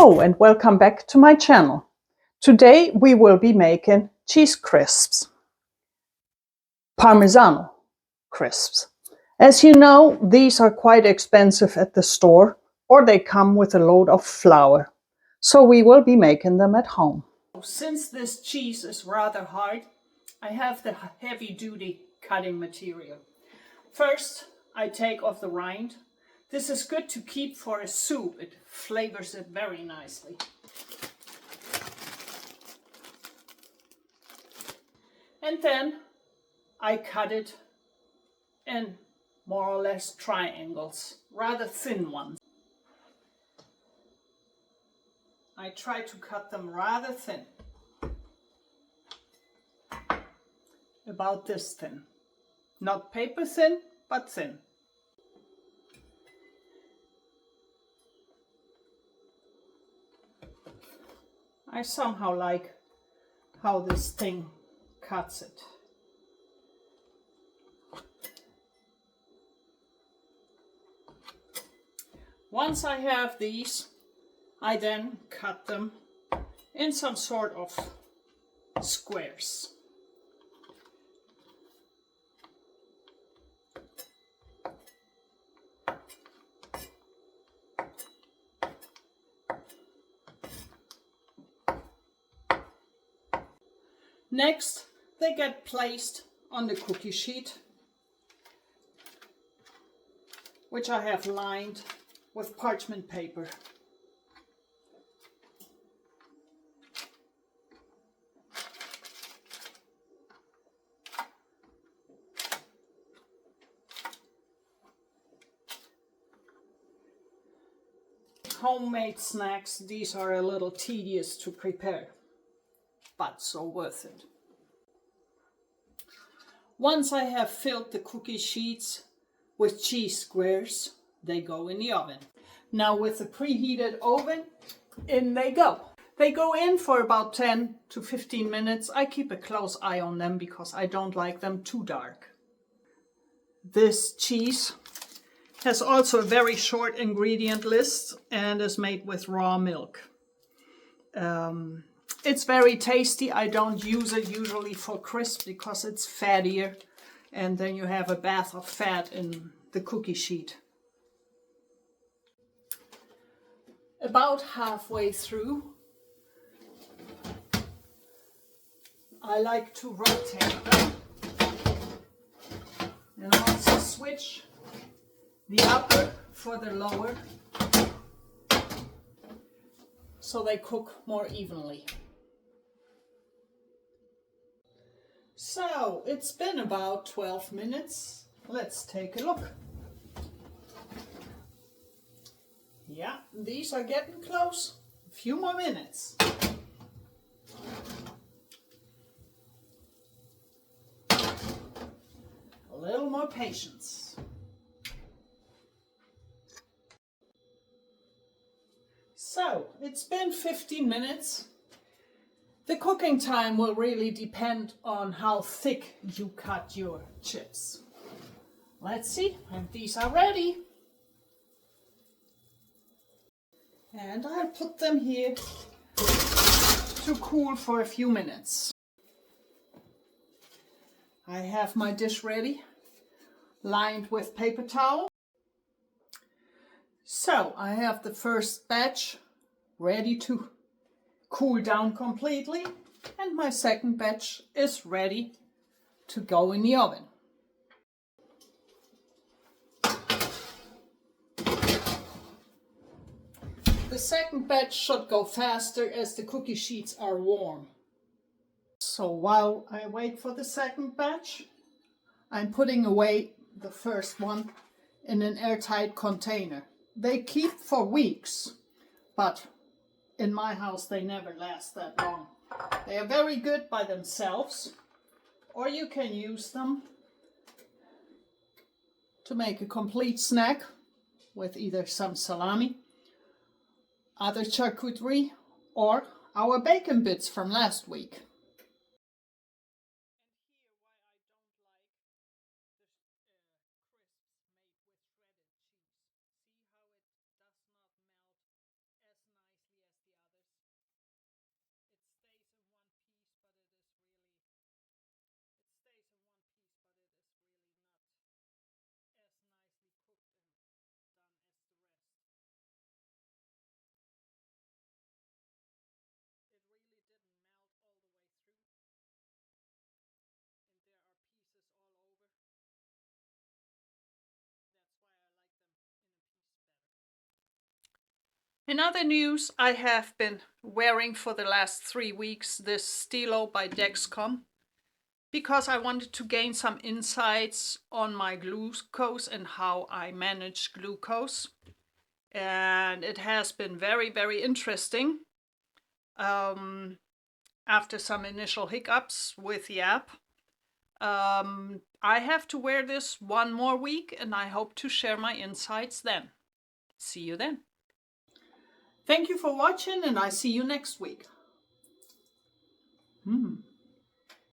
Hello and welcome back to my channel. Today we will be making cheese crisps. Parmigiano crisps. As you know, these are quite expensive at the store, or they come with a load of flour. So we will be making them at home. Since this cheese is rather hard, I have the heavy-duty cutting material. First, I take off the rind. This is good to keep for a soup. It flavors it very nicely. And then I cut it in more or less triangles, rather thin ones. I try to cut them rather thin. About this thin. Not paper thin, but thin. I somehow like how this thing cuts it. Once I have these, I then cut them in some sort of squares. Next, they get placed on the cookie sheet, which I have lined with parchment paper. Homemade snacks, these are a little tedious to prepare, but so worth it. Once I have filled the cookie sheets with cheese squares, they go in the oven. Now with the preheated oven, in they go. They go in for about 10 to 15 minutes. I keep a close eye on them because I don't like them too dark. This cheese has also a very short ingredient list and is made with raw milk. It's very tasty. I don't use it usually for crisps because it's fattier, and then you have a bath of fat in the cookie sheet. About halfway through, I like to rotate them and also switch the upper for the lower so they cook more evenly. So it's been about 12 minutes. Let's take a look. Yeah, these are getting close. A few more minutes. A little more patience. So it's been 15 minutes. The cooking time will really depend on how thick you cut your chips. Let's see if these are ready. And I'll put them here to cool for a few minutes. I have my dish ready, lined with paper towel. So I have the first batch ready to cool down completely, and my second batch is ready to go in the oven. The second batch should go faster as the cookie sheets are warm. So while I wait for the second batch, I'm putting away the first one in an airtight container. They keep for weeks, but in my house they never last that long. They are very good by themselves, or you can use them to make a complete snack with either some salami, other charcuterie, or our bacon bits from last week. In other news, I have been wearing for the last 3 weeks this Stilo by Dexcom because I wanted to gain some insights on my glucose and how I manage glucose. And it has been very, very interesting. After some initial hiccups with the app, I have to wear this one more week, and I hope to share my insights then. See you then. Thank you for watching, and I see you next week.